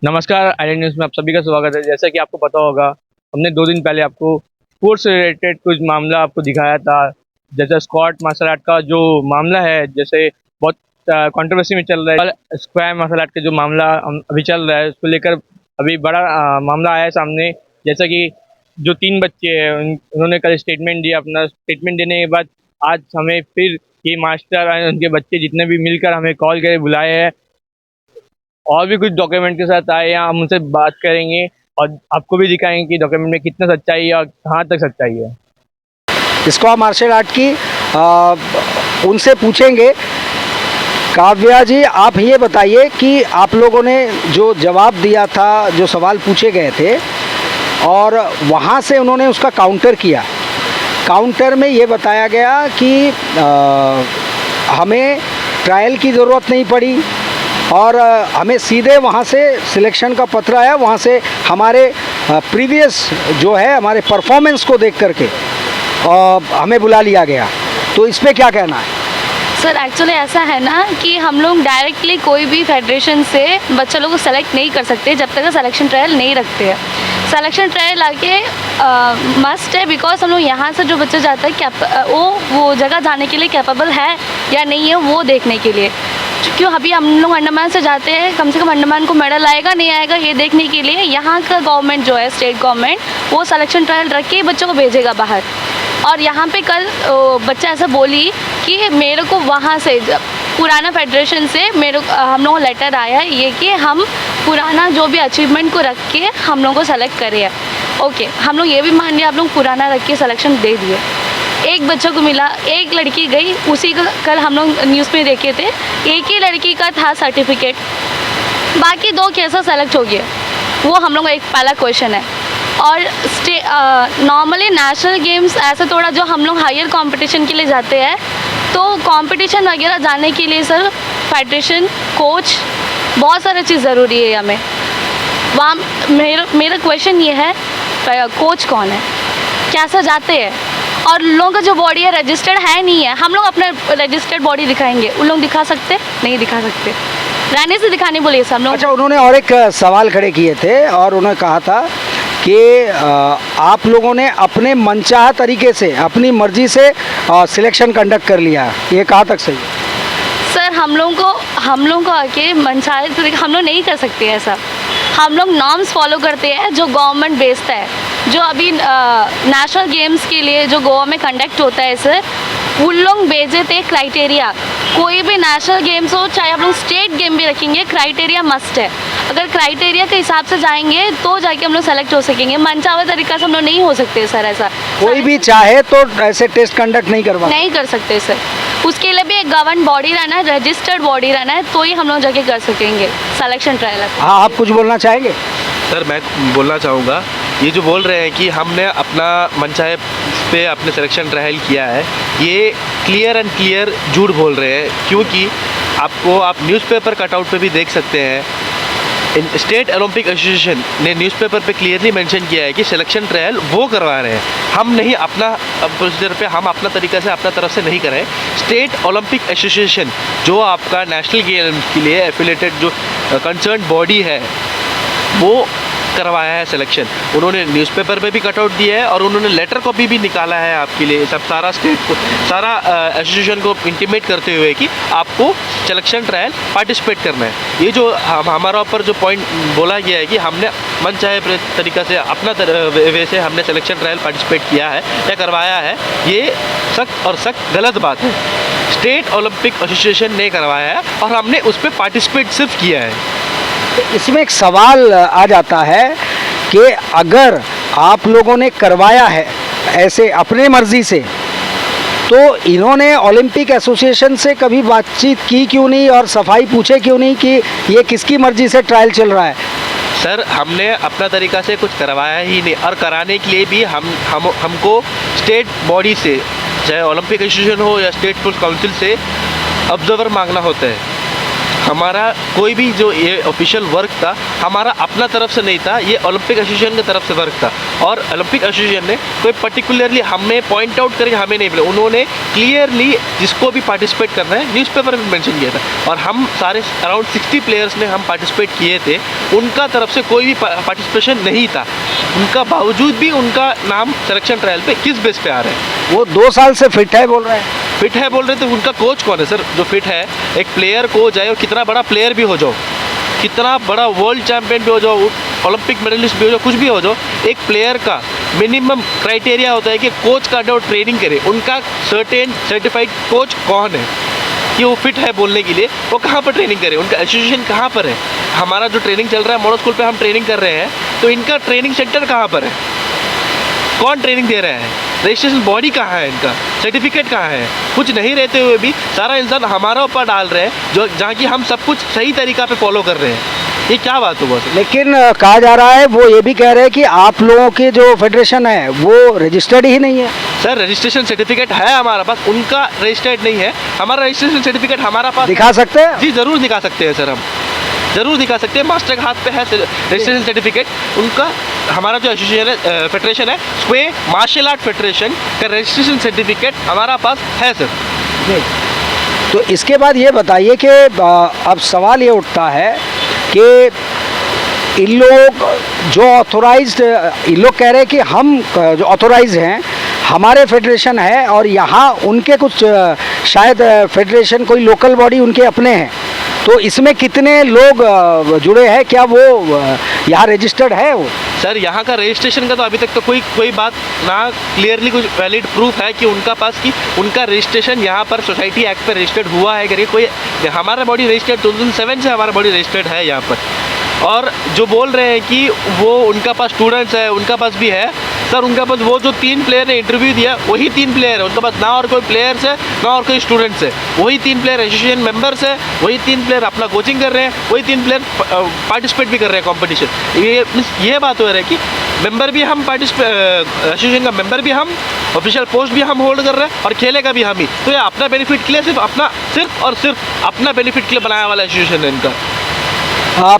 नमस्कार, island news में आप सभी का स्वागत है। जैसा कि आपको पता होगा, हमने 2 दिन पहले आपको स्पोर्ट्स से रिलेटेड कुछ मामला आपको दिखाया था। जैसे स्क्वाड मार्शल आर्ट का जो मामला है, जैसे बहुत कंट्रोवर्सी में चल रहा है। स्क्वाड मार्शल आर्ट का जो मामला अभी चल रहा है, उसको लेकर अभी बड़ा मामला आया है सामने। जैसा कि जो 3 बच्चे हैं, उन्होंने कल स्टेटमेंट दिया। अपना स्टेटमेंट देने के बाद आज हमें फिर ये मास्टर और उनके बच्चे जितने भी मिलकर हमें कॉल करके बुलाए हैं और भी कुछ डॉक्यूमेंट के साथ आए हैं। हम उनसे बात करेंगे और आपको भी दिखाएंगे कि डॉक्यूमेंट में कितना सच्चाई है और कहाँ तक सच्चाई है। स्क्वाड मार्शल आर्ट की उनसे पूछेंगे। काव्या जी, आप ये बताइए कि आप लोगों ने जो जवाब दिया था, जो सवाल पूछे गए थे और वहाँ से उन्होंने उसका काउंटर किया। काउंटर में ये बताया गया कि हमें ट्रायल की ज़रूरत नहीं पड़ी और हमें सीधे वहाँ से सिलेक्शन का पत्र आया। वहाँ से हमारे प्रीवियस जो है हमारे परफॉर्मेंस को देख करके हमें बुला लिया गया। तो इस पे क्या कहना है? सर एक्चुअली ऐसा है ना कि हम लोग डायरेक्टली कोई भी फेडरेशन से बच्चों लोगों को सेलेक्ट नहीं कर सकते जब तक सिलेक्शन ट्रायल नहीं रखते हैं। सिलेक्शन ट्रायल आके मस्ट है, बिकॉज हम लोग यहाँ से जो बच्चे जाते हैं वो जगह जाने के लिए कैपेबल है या नहीं है वो देखने के लिए। क्यों अभी हम लोग अंडमान से जाते हैं, कम से कम अंडमान को मेडल आएगा नहीं आएगा ये देखने के लिए यहाँ का गवर्नमेंट जो है, स्टेट गवर्नमेंट, वो सिलेक्शन ट्रायल रख के ही बच्चों को भेजेगा बाहर। और यहाँ पे कल बच्चा ऐसा बोली कि मेरे को वहाँ से पुराना फेडरेशन से हम लोगों को लेटर आया ये कि हम पुराना जो भी अचीवमेंट को रख के हम लोगों को सेलेक्ट करे। ओके, हम लोग ये भी मान लिया आप लोग पुराना रख के सिलेक्शन दे दिए। एक बच्चों को मिला, एक लड़की गई, उसी का कल हम लोग न्यूज़ में देखे थे, एक ही लड़की का था सर्टिफिकेट, बाकी 2 कैसे सेलेक्ट हो गए वो हम लोग का एक पहला क्वेश्चन है। और नॉर्मली नेशनल गेम्स ऐसे थोड़ा जो हम लोग हायर कंपटीशन के लिए जाते हैं, तो कंपटीशन वगैरह जाने के लिए सर फेडरेशन, कोच, बहुत सारी चीज़ ज़रूरी है हमें। वहाँ मेरा क्वेश्चन ये है, कोच कौन है, कैसे जाते हैं, और लोगों का जो बॉडी है रजिस्टर्ड है नहीं है। हम लोग अपना रजिस्टर्ड बॉडी दिखाएंगे, उन लोग दिखा सकते नहीं दिखा सकते, रहने से दिखाने बोलिए सब लोग। अच्छा, उन्होंने और एक सवाल खड़े किए थे और उन्होंने कहा था कि आप लोगों ने अपने मनचाहा तरीके से, अपनी मर्जी से सिलेक्शन कंडक्ट कर लिया। ये कहाँ तक सही है? सर हम लोग को आके मनचाहे तरीके हम लोग नहीं कर सकते ऐसा। हम लोग नॉर्म्स फॉलो करते हैं जो गवर्नमेंट बेस्ड है। जो अभी नेशनल गेम्स के लिए जो गोवा में कंडक्ट होता है सर, उन लोग भेजे थे क्राइटेरिया। कोई भी नेशनल गेम्स हो, चाहे आप लोग स्टेट गेम भी रखेंगे, क्राइटेरिया मस्ट है। अगर क्राइटेरिया के हिसाब से जाएंगे तो जाके हम लोग सेलेक्ट हो सकेंगे। मनचाहा तरीका से हम लोग नहीं हो सकते सर ऐसा। कोई भी चाहे तो ऐसे टेस्ट कंडक्ट नहीं कर सकते सर। उसके लिए भी एक गवर्न बॉडी रहना है, रजिस्टर्ड बॉडी रहना है, तो ही हम लोग जाके कर सकेंगे सिलेक्शन ट्रायल। हाँ, आप कुछ बोलना चाहेंगे? सर मैं बोलना चाहूँगा, ये जो बोल रहे हैं कि हमने अपना मनचाहे पे अपने सिलेक्शन ट्रायल किया है, ये क्लियर एंड क्लियर झूठ बोल रहे हैं। क्योंकि आप न्यूज़पेपर कटआउट पे भी देख सकते हैं, स्टेट ओलंपिक एसोसिएशन ने न्यूज़पेपर पे क्लियरली मेंशन किया है कि सिलेक्शन ट्रायल वो करवा रहे हैं, हम नहीं। अपना प्रोसीजर पे हम अपना तरीका से अपना तरफ से नहीं करें। स्टेट ओलंपिक एसोसिएशन जो आपका नेशनल गेम्स के लिए एफिलेटेड जो कंसर्न बॉडी है, वो करवाया है सिलेक्शन। उन्होंने न्यूज़पेपर पे भी कटआउट दिया है और उन्होंने लेटर कॉपी भी निकाला है आपके लिए, सब सारा स्टेट को, सारा एसोसिएशन को इंटीमेट करते हुए कि आपको सिलेक्शन ट्रायल पार्टिसिपेट करना है। ये जो हमारा ऊपर जो पॉइंट बोला गया है कि हमने मनचाहे तरीका से अपना वे से हमने सिलेक्शन ट्रायल पार्टिसिपेट किया है या करवाया है, ये सख्त और सख्त गलत बात है। स्टेट ओलंपिक एसोसिएशन ने करवाया है और हमने उस पर पार्टिसिपेट सिर्फ किया है। इसमें एक सवाल आ जाता है कि अगर आप लोगों ने करवाया है ऐसे अपने मर्जी से, तो इन्होंने ओलंपिक एसोसिएशन से कभी बातचीत की क्यों नहीं और सफाई पूछे क्यों नहीं कि ये किसकी मर्जी से ट्रायल चल रहा है? सर हमने अपना तरीका से कुछ करवाया ही नहीं, और कराने के लिए भी हमको स्टेट बॉडी से, चाहे ओलंपिक एसोसिएशन हो या स्टेट स्पोर्ट्स काउंसिल से, ऑब्जर्वर मांगना होता है। हमारा कोई भी जो ये ऑफिशियल वर्क था हमारा अपना तरफ से नहीं था, ये ओलंपिक एसोसिएशन की तरफ से वर्क था। और ओलंपिक एसोसिएशन ने कोई पर्टिकुलरली हमें पॉइंट आउट करके हमें नहीं बोला, उन्होंने क्लियरली जिसको भी पार्टिसिपेट करना है न्यूज़पेपर में मेंशन किया था। और हम सारे अराउंड 60 प्लेयर्स ने हम पार्टिसिपेट किए थे, उनका तरफ से कोई भी पार्टिसिपेशन नहीं था। उनका बावजूद भी उनका नाम सिलेक्शन ट्रायल पे किस बेस पे आ रहा है? वो 2 साल से फिट है बोल रहे हैं। फिट है बोल रहे थे, उनका कोच कौन है सर जो फिट है? एक प्लेयर को जाए और कितना बड़ा प्लेयर भी हो जाओ, कितना बड़ा वर्ल्ड चैंपियन भी हो जाओ, ओलंपिक मेडलिस्ट भी हो जाओ, कुछ भी हो जाओ, एक प्लेयर का मिनिमम क्राइटेरिया होता है कि कोच का जो ट्रेनिंग करे, उनका सर्टेन सर्टिफाइड कोच कौन है कि वो फिट है बोलने के लिए, वो कहाँ पर ट्रेनिंग करे, उनका एसोसिएशन कहाँ पर है? हमारा जो ट्रेनिंग चल रहा है मॉडल स्कूल पे हम ट्रेनिंग कर रहे हैं, तो इनका ट्रेनिंग सेंटर कहाँ पर है? कौन ट्रेनिंग दे रहा है? रजिस्ट्रेशन बॉडी कहाँ है? इनका सर्टिफिकेट कहाँ है? कुछ नहीं रहते हुए भी सारा इल्ज़ाम हमारा ऊपर डाल रहे हैं, जो जहाँ की हम सब कुछ सही तरीका पे फॉलो कर रहे हैं। ये क्या बात हुआ सर? लेकिन कहा जा रहा है, वो ये भी कह रहे हैं कि आप लोगों की जो फेडरेशन है वो रजिस्टर्ड ही नहीं है। सर रजिस्ट्रेशन सर्टिफिकेट है हमारा पास, उनका रजिस्टर्ड नहीं है। हमारा रजिस्ट्रेशन सर्टिफिकेट हमारा पास दिखा सकते हैं? जी ज़रूर दिखा सकते हैं सर, हम ज़रूर दिखा सकते हैं। मास्टर के हाथ पे है रजिस्ट्रेशन सर्टिफिकेट उनका। हमारा जो एसोसिएशन है, फेडरेशन है, स्क्वे मार्शल आर्ट फेडरेशन का रजिस्ट्रेशन सर्टिफिकेट हमारा पास है सर। तो इसके बाद ये बताइए कि अब सवाल ये उठता है कि इन लोग जो ऑथोराइज्ड, इन लोग कह रहे हैं कि हम जो ऑथोराइज हैं हमारे फेडरेशन है, और यहाँ उनके कुछ शायद फेडरेशन कोई लोकल बॉडी उनके अपने हैं, तो इसमें कितने लोग जुड़े हैं? क्या वो यहाँ रजिस्टर्ड है वो? सर यहाँ का रजिस्ट्रेशन का तो अभी तक तो कोई बात ना क्लियरली कुछ वैलिड प्रूफ है कि उनका पास कि उनका रजिस्ट्रेशन यहाँ पर सोसाइटी एक्ट पर रजिस्टर्ड हुआ है करके कोई। हमारा बॉडी रजिस्टर्ड 2007 से हमारा बॉडी रजिस्टर्ड है यहाँ पर। और जो बोल रहे हैं कि वो उनका पास स्टूडेंट्स है, उनका पास भी है सर। उनका पास वो जो 3 प्लेयर ने इंटरव्यू दिया वही 3 प्लेयर है, उनका पास ना और कोई प्लेयर्स है ना और कोई स्टूडेंट्स है। वही 3 प्लेयर एसोसिएशन मेंबर्स है, वही 3 प्लेयर अपना कोचिंग कर रहे हैं, वही 3 प्लेयर पार्टिसिपेट भी कर रहे हैं कॉम्पिटिशन। ये बात हो रहा है कि मेंबर भी हम एसोसिएशन का मेंबर भी हम, ऑफिशियल पोस्ट भी हम होल्ड कर रहे हैं और खेलेगा भी हम ही। तो ये अपना बेनिफिट के लिए सिर्फ अपना बेनिफिट के लिए बनाया वाला एसोसिएशन है इनका।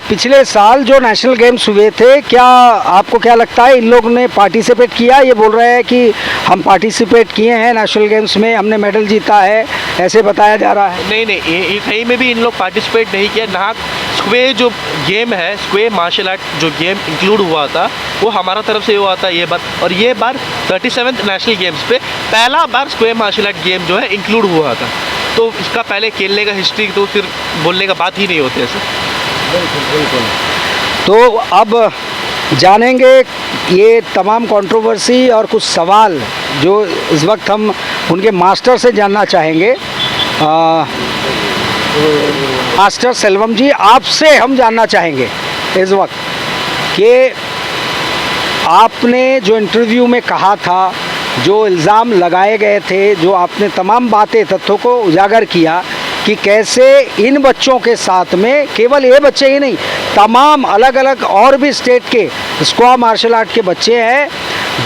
पिछले साल जो नेशनल गेम्स हुए थे, क्या आपको क्या लगता है इन लोगों ने पार्टिसिपेट किया? ये बोल रहे हैं कि हम पार्टिसिपेट किए हैं नेशनल गेम्स में, हमने मेडल जीता है, ऐसे बताया जा रहा है। नहीं, ये कहीं में भी इन लोग पार्टिसिपेट नहीं किया। ना स्क्वे जो गेम है, स्क्वे मार्शल आर्ट जो गेम इंक्लूड हुआ था वो हमारा तरफ से हुआ था ये बार। और ये बार 37th नेशनल गेम्स पे पहला बार स्क्वे मार्शल आर्ट गेम जो है इंक्लूड हुआ था। तो इसका पहले खेलने का हिस्ट्री तो फिर बोलने का बात ही नहीं होती है सर। बिल्कुल। तो अब जानेंगे ये तमाम कंट्रोवर्सी और कुछ सवाल जो इस वक्त हम उनके मास्टर से जानना चाहेंगे। मास्टर सेल्वम जी, आपसे हम जानना चाहेंगे इस वक्त कि आपने जो इंटरव्यू में कहा था, जो इल्ज़ाम लगाए गए थे, जो आपने तमाम बातें तथ्यों को उजागर किया कि कैसे इन बच्चों के साथ में केवल ये बच्चे ही नहीं, तमाम अलग अलग और भी स्टेट के स्क्वा मार्शल आर्ट के बच्चे हैं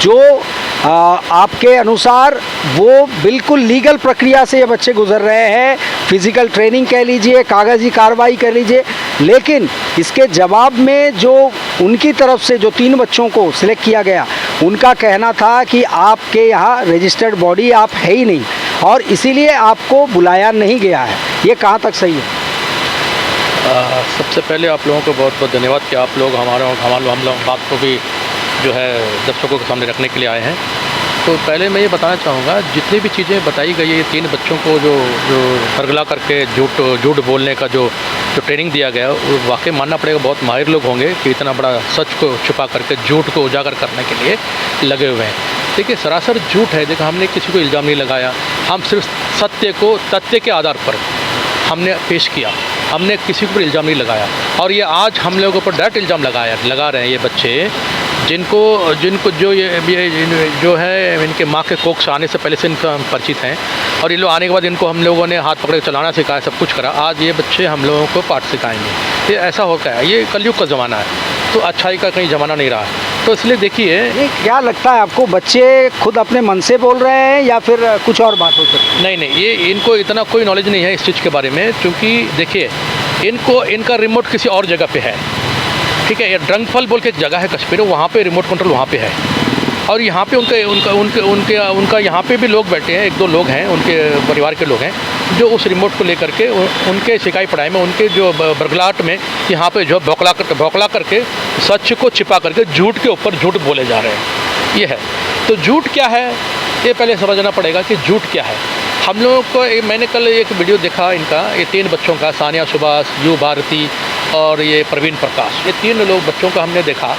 जो आपके अनुसार वो बिल्कुल लीगल प्रक्रिया से ये बच्चे गुजर रहे हैं, फिज़िकल ट्रेनिंग कह लीजिए, कागज़ी कार्रवाई कर लीजिए, लेकिन इसके जवाब में जो उनकी तरफ से जो 3 बच्चों को सिलेक्ट किया गया, उनका कहना था कि आपके यहाँ रजिस्टर्ड बॉडी आप है ही नहीं और इसीलिए आपको बुलाया नहीं गया है। ये कहाँ तक सही है? सबसे पहले आप लोगों को बहुत बहुत धन्यवाद कि आप लोग हम लोग बात को भी जो है दर्शकों के सामने रखने के लिए आए हैं। तो पहले मैं ये बताना चाहूँगा, जितनी भी चीज़ें बताई गई है, ये 3 बच्चों को जो हरगला करके झूठ बोलने का जो ट्रेनिंग दिया गया, वो वाकई मानना पड़ेगा बहुत माहिर लोग होंगे कि इतना बड़ा सच को छुपा करके झूठ को उजागर करने के लिए लगे हुए हैं। देखिए, सरासर झूठ है। देखो, हमने किसी को इल्ज़ाम नहीं लगाया, हम सिर्फ सत्य को तथ्य के आधार पर हमने पेश किया, हमने किसी को इल्ज़ाम नहीं लगाया। और ये आज हम लोगों के ऊपर डायरेक्ट इल्ज़ाम लगा रहे हैं ये बच्चे, जिनको जो है इनके माँ के कोख से आने से पहले से इनका परिचित हैं, और ये लोग आने के बाद इनको हम लोगों ने हाथ पकड़ के चलाना सिखाया, सब कुछ करा। आज ये बच्चे हम लोगों को पाठ सिखाएंगे। ये ऐसा होता है, ये कलयुग का ज़माना है, तो अच्छाई का कहीं ज़माना नहीं रहा है। तो इसलिए देखिए, क्या लगता है आपको, बच्चे खुद अपने मन से बोल रहे हैं या फिर कुछ और बात हो सकती है? नहीं, ये इनको इतना कोई नॉलेज नहीं है इस चीज़ के बारे में, क्योंकि देखिए इनका रिमोट किसी और जगह पे है, ठीक है। ये ड्रंकफल बोल के एक जगह है कश्मीर, वहाँ पे रिमोट कंट्रोल वहाँ पे है। और यहाँ पे उनका यहाँ पे भी लोग बैठे हैं, 1-2 लोग हैं, उनके परिवार के लोग हैं जो उस रिमोट को लेकर के उनके शिकाई पढ़ाई में, उनके जो बरगलाहट में यहाँ पे जो बौखला करके सच को छिपा करके झूठ के ऊपर झूठ बोले जा रहे हैं। ये है तो झूठ क्या है, ये पहले समझना पड़ेगा कि झूठ क्या है। हम लोगों को मैंने कल एक वीडियो देखा इनका, ये 3 बच्चों का, सानिया सुभाष, यू भारती और ये प्रवीण प्रकाश, ये 3 लोग बच्चों का हमने देखा।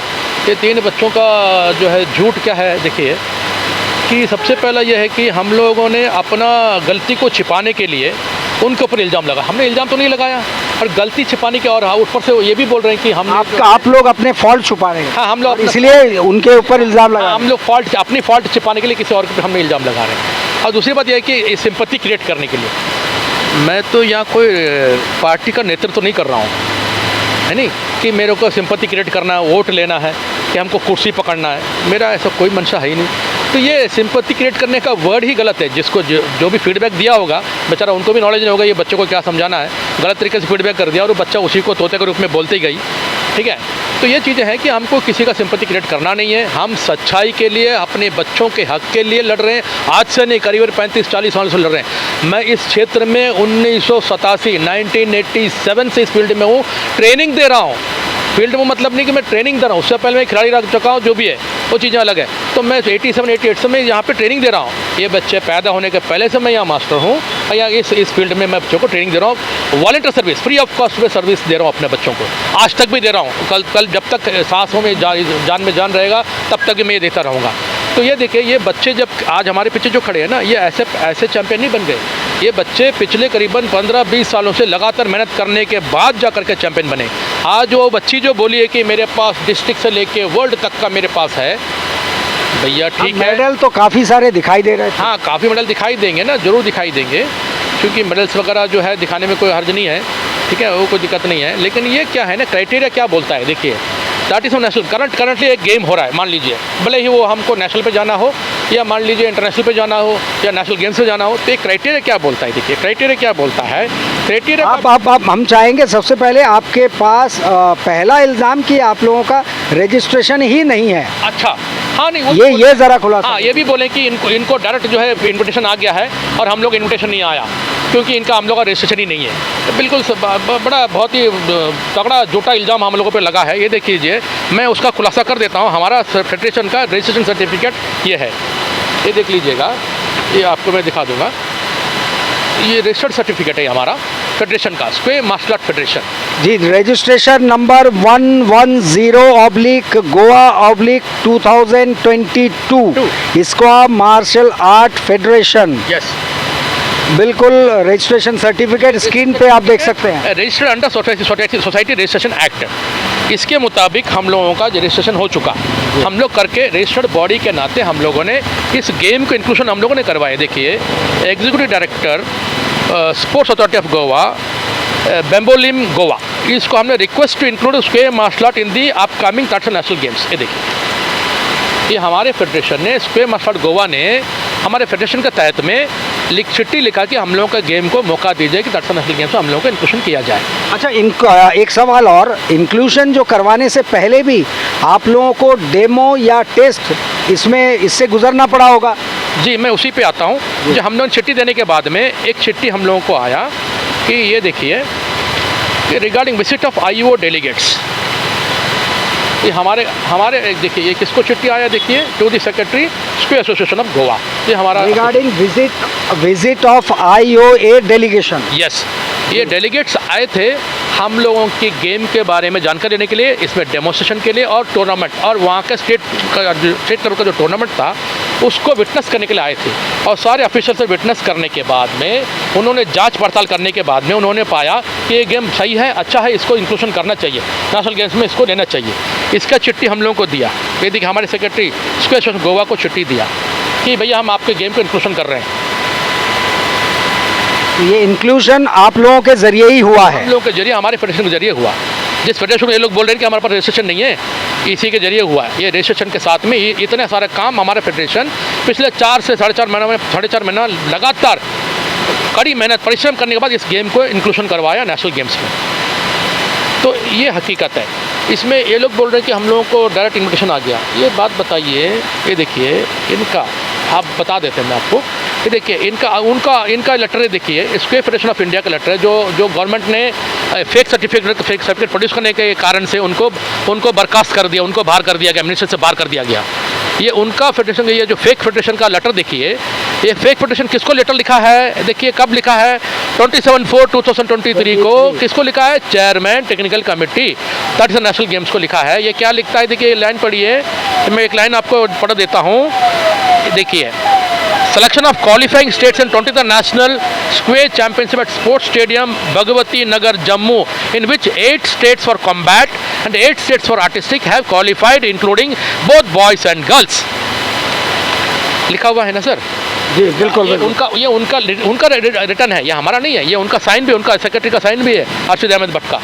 ये 3 बच्चों का जो है झूठ क्या है, देखिए कि सबसे पहला ये है कि हम लोगों ने अपना गलती को छिपाने के लिए उनके ऊपर इल्ज़ाम लगा। हमने इल्ज़ाम तो नहीं लगाया, और गलती छिपाने के और ऊपर से ये भी बोल रहे हैं कि आप लोग अपने फॉल्ट छुपा रहे हैं। हाँ, हम लोग इसलिए उनके ऊपर इल्ज़ाम लगा, हम लोग अपनी फॉल्ट छिपाने के लिए किसी और के ऊपर हमने इल्ज़ाम लगा रहे हैं। और दूसरी बात यह है कि सिंपैथी क्रिएट करने के लिए मैं तो यहाँ कोई पार्टी का नेतृत्व नहीं कर रहा हूँ, है नहीं कि मेरे को सिंपैथी क्रिएट करना है, वोट लेना है, कि हमको कुर्सी पकड़ना है। मेरा ऐसा कोई मंशा है ही नहीं। तो ये सिंपैथी क्रिएट करने का वर्ड ही गलत है। जिसको जो भी फीडबैक दिया होगा, बेचारा उनको भी नॉलेज नहीं होगा ये बच्चों को क्या समझाना है, गलत तरीके से फीडबैक कर दिया और वो बच्चा उसी को तोते के रूप में बोलती गई, ठीक है। तो ये चीज़ें हैं कि हमको किसी का सिंपैथी क्रिएट करना नहीं है। हम सच्चाई के लिए, अपने बच्चों के हक के लिए लड़ रहे हैं। आज से नहीं, करीब 35-40 साल से लड़ रहे हैं। मैं इस क्षेत्र में 1987 से इस फील्ड में हूँ, ट्रेनिंग दे रहा हूँ। फील्ड में मतलब नहीं कि मैं ट्रेनिंग दे रहा हूँ, उससे पहले मैं खिलाड़ी रह चुका हूँ, जो भी है वो चीज़ें अलग है। तो मैं 87-88 से मैं यहाँ पे ट्रेनिंग दे रहा हूँ। ये बच्चे पैदा होने के पहले से मैं यहाँ मास्टर हूँ, या इस फील्ड में मैं बच्चों को ट्रेनिंग दे रहा हूँ। Volunteer service, free of cost में सर्विस दे रहा हूँ अपने बच्चों को, आज तक भी दे रहा हूँ। कल जब तक सांसों में जान में जान रहेगा तब तक मैं ये देता रहूँगा। तो ये देखिए, ये बच्चे जब आज हमारे पीछे जो खड़े हैं ना, ये ऐसे चैंपियन नहीं बन गए। ये बच्चे पिछले करीबन 15-20 सालों से लगातार मेहनत करने के बाद जा करके चैंपियन बने। आज वो बच्ची जो बोली है कि मेरे पास डिस्ट्रिक्ट से लेके वर्ल्ड तक का मेरे पास है, भैया ठीक है। मेडल तो काफ़ी सारे दिखाई दे रहे थे। हाँ, काफ़ी मेडल दिखाई देंगे ना, ज़रूर दिखाई देंगे, क्योंकि मेडल्स वगैरह जो है दिखाने में कोई हर्ज नहीं है, ठीक है, वो कोई दिक्कत नहीं है। लेकिन ये क्या है ना, क्राइटेरिया क्या बोलता है, देखिए दैट इज़ नेशनल। करंटली एक गेम हो रहा है, मान लीजिए, भले ही वो हमको नेशनल पे जाना हो, या मान लीजिए इंटरनेशनल पे जाना हो, या नेशनल गेम्स पे जाना हो, तो एक क्राइटेरिया क्या बोलता है। देखिए क्राइटेरिया क्या बोलता है, क्राइटेरिया आप हम चाहेंगे सबसे पहले आपके पास पहला इल्ज़ाम कि आप लोगों का रजिस्ट्रेशन ही नहीं है। अच्छा, हाँ नहीं, ये ज़रा खुलासा। हाँ, ये भी बोले कि इनको डायरेक्ट जो है इन्विटेशन आ गया है और हम लोग इन्विटेशन नहीं आया, क्योंकि इनका हम लोग का रजिस्ट्रेशन ही नहीं है। तो बिल्कुल बड़ा बहुत ही तगड़ा झूठा इल्ज़ाम हम लोगों पे लगा है। ये देख लीजिए, मैं उसका खुलासा कर देता हूँ। हमारा फेडरेशन का रजिस्ट्रेशन सर्टिफिकेट ये है, ये देख लीजिएगा, ये आपको मैं दिखा दूँगा। ये रजिस्टर्ड सर्टिफिकेट है हमारा फेडरेशन का, स्क्वे मार्शल आर्ट फेडरेशन जी। Registration number 110/Goa/2022 स्क्वा martial art federation. Yes, बिल्कुल, रजिस्ट्रेशन सर्टिफिकेट स्क्रीन पे आप देख सकते हैं। Registered under society registration act, इसके मुताबिक हम लोगों का रजिस्ट्रेशन हो चुका। हम लोग करके रजिस्टर्ड बॉडी के नाते हम लोगों ने इस गेम को इंक्लूशन हम लोगों ने करवाए। देखिए, executive director sports authority of Goa, Bambolim Goa, इसको हमने request to include Sqay martial art in the upcoming national games. ये देखिए, ये हमारे फेडरेशन ने, स्क्वे मार्शल आर्ट गोवा ने हमारे फेडरेशन के तहत में चिट्ठी लिखा कि हम लोगों का गेम को मौका दीजिए कि नेशनल गेम्स में हम लोगों को इंक्लूशन किया जाए। अच्छा, एक सवाल और, इंक्लूशन जो करवाने से पहले भी आप लोगों को डेमो या टेस्ट इससे गुजरना पड़ा होगा। जी, मैं उसी पे आता हूँ। जो हम लोग चिट्ठी देने के बाद में एक चिट्ठी हम लोगों को आया कि ये देखिए कि regarding visit of IO delegates, ये हमारे देखिए, ये किसको चिट्ठी आया, देखिए, to the secretary Sqay association of Goa. ये हमारा regarding visit of IOA delegation. Yes, ये डेलीगेट्स आए थे हम लोगों की गेम के बारे में जानकारी देने के लिए, इसमें डेमोस्ट्रेशन के लिए और टूर्नामेंट, और वहाँ का स्टेट लेवल का जो टूर्नामेंट था उसको विटनेस करने के लिए आए थे। और सारे ऑफिशियल से विटनेस करने के बाद में उन्होंने जांच पड़ताल करने के बाद में उन्होंने पाया कि ये गेम सही है, अच्छा है, इसको इंक्लूशन करना चाहिए, नेशनल गेम्स में इसको लेना चाहिए। इसका चिट्ठी हम लोगों को दिया। ये देखिए, हमारे सेक्रेटरी स्क्वे एसोसिएशन गोवा को चिट्ठी दिया कि भैया हम आपके गेम को इंक्लूशन कर रहे हैं। ये इंक्लूशन आप लोगों के जरिए ही हुआ है? हम लोगों के जरिए, हमारे फेडरेशन के जरिए हुआ। जिस फेडरेशन को ये लोग बोल रहे हैं कि हमारे पास रजिस्ट्रेशन नहीं है, इसी के जरिए हुआ है। ये रजिस्ट्रेशन के साथ में इतने सारे काम हमारे फेडरेशन पिछले 4 से 4.5 महीना में 4.5 महीना लगातार कड़ी मेहनत परिश्रम करने के बाद इस गेम को इंक्लूशन करवाया नेशनल गेम्स में। तो ये हकीकत है। इसमें ये लोग बोल रहे हैं कि हम लोगों को डायरेक्ट इन्विटेशन आ गया। ये बात बताइए, ये देखिए इनका, आप बता देते हैं मैं आपको। ये देखिए इनका लेटर है, देखिए स्क्वायर फेडरेशन ऑफ इंडिया का लेटर है, जो गवर्नमेंट ने फेक सर्टिफिकेट प्रोड्यूस करने के कारण से उनको बर्खास्त कर दिया, उनको बाहर कर दिया गया, मिनिस्टर से बाहर कर दिया गया। ये उनका फेडरेशन, ये जो फेक फेडरेशन का लेटर देखिए, ये फेक फेडरेशन किसको लेटर लिखा है, देखिए कब लिखा है, 27/4/2023 को किसको लिखा है, chairman technical committee that is national games को लिखा है। ये क्या लिखता है, देखिए लाइन पढ़िए, मैं एक लाइन आपको पढ़ देता हूँ। देखिए, selection of qualifying states in 20th National Square Championship at Sports Stadium Bhagwati Nagar Jammu, in which 8 states for combat and 8 states for artistic have qualified, including both boys and girls. लिखा हुआ है ना sir? जी बिल्कुल, ये उनका return है, ये हमारा नहीं है, ये उनका साइन भी, उनका सेक्रेटरी का साइन भी है, अर्शद अहमद भट्ट का।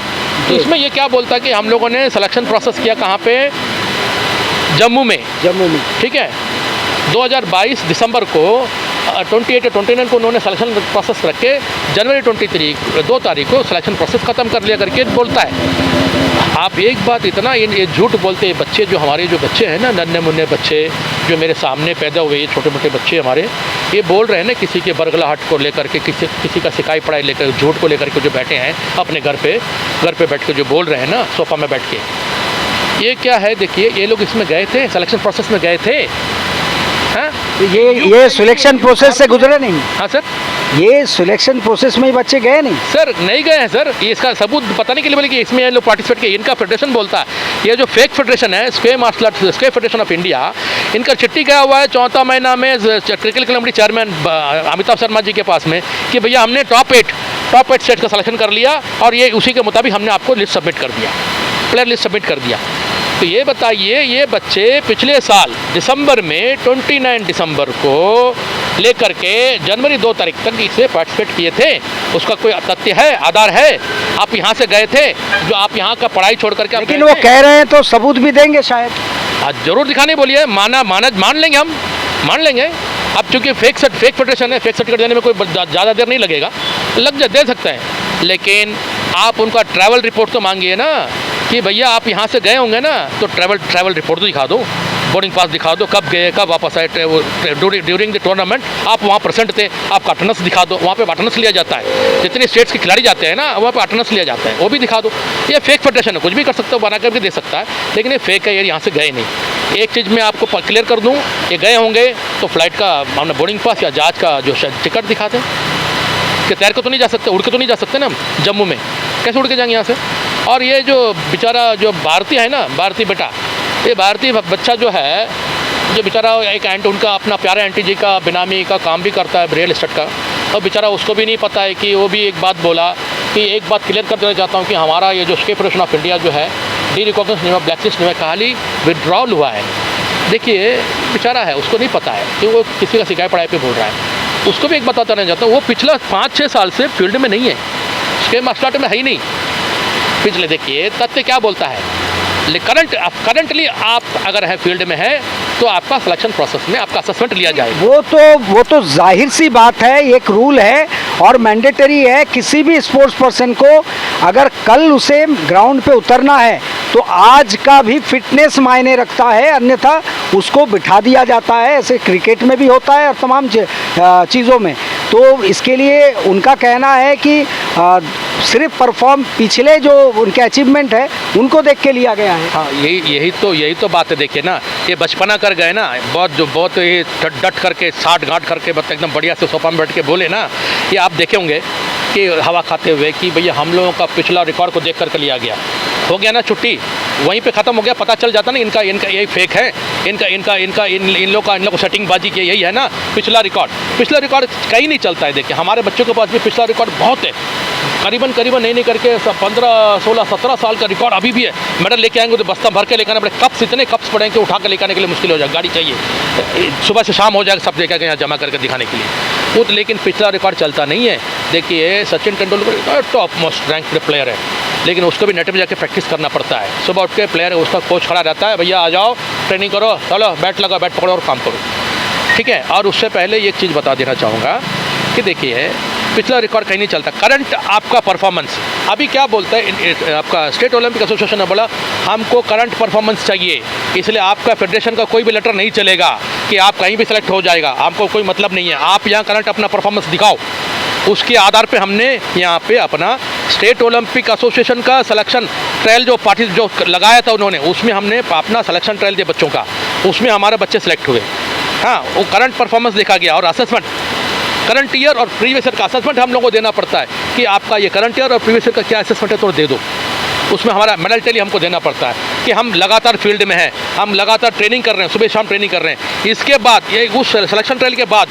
तो इसमें ये क्या बोलता है कि हम लोगों ने सिलेक्शन प्रोसेस किया कहाँ पे, जम्मू में, ठीक है। 2022 दिसंबर को 28 या 29 को उन्होंने सिलेक्शन प्रोसेस रख के जनवरी 2 तारीख को सिलेक्शन प्रोसेस ख़त्म कर लिया करके बोलता है। आप एक बात इतना ये झूठ बोलते हैं बच्चे, जो हमारे जो बच्चे हैं ना, नन्हे मुन्ने बच्चे जो मेरे सामने पैदा हुए, छोटे मोटे बच्चे हमारे, ये बोल रहे हैं ना किसी के बरगलाहट को लेकर के, किसी का सिकाई पढ़ाई लेकर, झूठ को लेकर के जो बैठे हैं अपने घर पे बैठ के जो बोल रहे हैं ना, सोफ़ा में बैठ के, ये क्या है। देखिए ये लोग इसमें गए थे, सिलेक्शन प्रोसेस में गए थे। हाँ? ये सिलेक्शन प्रोसेस से गुजरे नहीं? हाँ सर, ये सिलेक्शन प्रोसेस में ही बच्चे गए नहीं? सर नहीं गए हैं सर, ये इसका सबूत बताने के लिए बोले कि इसमें ये लोग पार्टिसिपेट किए। इनका फेडरेशन बोलता है, ये जो फेक फेडरेशन है, स्क्वायर फेडरेशन ऑफ इंडिया, इनका चिट्ठी गया हुआ है 4वां महीना में technical committee chairman Amitabh Sharma ji के पास में कि भैया हमने टॉप 8 स्टेट का सिलेक्शन कर लिया और ये उसी के मुताबिक हमने आपको लिस्ट सबमिट कर दिया, प्लेयर लिस्ट सबमिट कर दिया। तो ये बताइए, ये बच्चे पिछले साल दिसंबर में 29 दिसंबर को लेकर के जनवरी 2 तारीख तक इसमें पार्टिसिपेट किए थे, उसका कोई तथ्य है, आधार है? आप यहाँ से गए थे, जो आप यहाँ का पढ़ाई छोड़ करके, लेकिन वो कह रहे हैं तो सबूत भी देंगे शायद। आज जरूर दिखाने बोलिए, मान लेंगे, हम मान लेंगे। अब चूँकि फेक फेडरेशन है, फेक सर्टिफिकेट देने में कोई ज़्यादा देर नहीं लगेगा, दे सकते हैं, लेकिन आप उनका ट्रैवल रिपोर्ट तो मांगिए ना कि भैया आप यहाँ से गए होंगे ना, तो ट्रैवल रिपोर्ट तो दिखा दो, बोर्डिंग पास दिखा दो, कब गए, कब वापस आए, ड्यूरिंग द टूर्नामेंट आप वहाँ प्रेजेंट थे, आपका अटेंडेंस दिखा दो, वहाँ पे अटेंडेंस लिया जाता है, जितने स्टेट्स के खिलाड़ी जाते हैं ना वहाँ पे अटेंडेंस लिया जाता है, वो भी दिखा दो। ये फेक फेडरेशन है, कुछ भी कर सकते हो, बना कर भी दे सकता है, लेकिन ये फेक है, ये यहाँ से गए नहीं। एक चीज़ मैं आपको क्लियर कर दूँ, ये गए होंगे तो फ्लाइट का हमने बोर्डिंग पास या जहाज का जो टिकट दिखाते कि तैर के तो नहीं जा सकते, उड़ के तो नहीं जा सकते ना हम जम्मू में, कैसे उड़ के जाएंगे यहाँ से। और ये जो बेचारा जो भारतीय है ना, भारतीय बेटा, ये भारतीय बच्चा जो है, जो बेचारा एक उनका अपना प्यारे आंटी जी का बिनामी का काम भी करता है, रियल एस्टेट का, और बेचारा उसको भी नहीं पता है कि वो भी एक बात बोला कि एक बात क्लियर कर देना चाहता हूँ कि हमारा ये जो स्टेट फेडरेशन ऑफ इंडिया जो है, डी रिकॉग्निशन नहीं हुआ, ब्लैक लिस्ट नहीं हुआ, खाली विड्रॉल हुआ है। देखिए बेचारा है, उसको नहीं पता है कि वो किसी का सिकाई पढ़ाई पे बोल रहा है। उसको भी एक बताता रहना चाहता हूँ, वो पिछला 5-6 साल से फील्ड में नहीं है, उसके मास्टर में है ही नहीं पिछले। देखिए तथ्य क्या बोलता है, करंटली आप अगर है फील्ड में है तो आपका सिलेक्शन प्रोसेस में आपका असेसमेंट लिया जाएगा। वो तो जाहिर सी बात है, एक रूल है और मैंडेटरी है। किसी भी स्पोर्ट्स पर्सन को अगर कल उसे ग्राउंड पे उतरना है तो आज का भी फिटनेस मायने रखता है, अन्यथा उसको बिठा दिया जाता है। ऐसे क्रिकेट में भी होता है और तमाम चीज़ों में। तो इसके लिए उनका कहना है कि सिर्फ परफॉर्म, पिछले जो उनके अचीवमेंट है उनको देख के लिया गया है। हाँ, यही तो बात है। देखिए ना, ये बचपना कर गए ना, बहुत ये डट करके, साठ गांठ करके एकदम बढ़िया से सोफा में बैठ के बोले ना, ये आप देखे होंगे कि हवा खाते हुए कि भैया हम लोगों का पिछला रिकॉर्ड को देख करके लिया गया, हो गया ना छुट्टी, वहीं पे ख़त्म हो गया। पता चल जाता ना इनका यही फेक है, इन लोग का सेटिंग बाजी की यही है ना। पिछला रिकॉर्ड कहीं नहीं चलता है। देखिए हमारे बच्चों के पास भी पिछला रिकॉर्ड बहुत है, करीबन नहीं करके 15, 16, 17 साल का रिकॉर्ड अभी भी है। मेडल लेके आएंगे तो बस्ता भर के लेकर आने पड़े, कप्स इतने कप्स पड़ेंगे उठा के लेकर आने के लिए मुश्किल हो जाएगा। गाड़ी चाहिए, सुबह से शाम हो जाएगा सब लेकर यहाँ जमा करके दिखाने के लिए वो तो। लेकिन पिछला रिकॉर्ड चलता नहीं है। देखिए Sachin Tendulkar top most rank player है, लेकिन उसको भी नेट में जाके प्रैक्टिस करना पड़ता है। सुबह उठ के प्लेयर उसका कोच खड़ा रहता है, भैया आ जाओ ट्रेनिंग करो, चलो बैट लगाओ, बैट पकड़ो और काम करो, ठीक है। और उससे पहले एक चीज़ बता देना चाहूँगा कि देखिए पिछला रिकॉर्ड कहीं नहीं चलता। करंट आपका परफॉर्मेंस अभी क्या बोलता है आपका स्टेट ओलंपिक एसोसिएशन ने बोला हमको करंट परफॉर्मेंस चाहिए, इसलिए आपका फेडरेशन का कोई भी लेटर नहीं चलेगा कि आप कहीं भी सेलेक्ट हो जाएगा, आपको कोई मतलब नहीं है, आप यहाँ करंट अपना परफॉर्मेंस दिखाओ। उसके आधार पे हमने यहाँ पे अपना स्टेट ओलंपिक एसोसिएशन का सिलेक्शन ट्रायल जो लगाया था उन्होंने, उसमें हमने अपना सिलेक्शन ट्रायल दिया बच्चों का, उसमें हमारे बच्चे सेलेक्ट हुए। हाँ, वो करंट परफॉर्मेंस देखा गया और असेसमेंट करंट ईयर और प्रीवियस ईयर का असेसमेंट हम लोगों को देना पड़ता है कि आपका ये करंट ईयर और प्रीवियस ईयर का क्या असेसमेंट है तो दे दो। उसमें हमारा मेडल टेली हमको देना पड़ता है कि हम लगातार फील्ड में हैं, हम लगातार ट्रेनिंग कर रहे हैं, सुबह शाम ट्रेनिंग कर रहे हैं। इसके बाद ये उस सिलेक्शन ट्रायल के बाद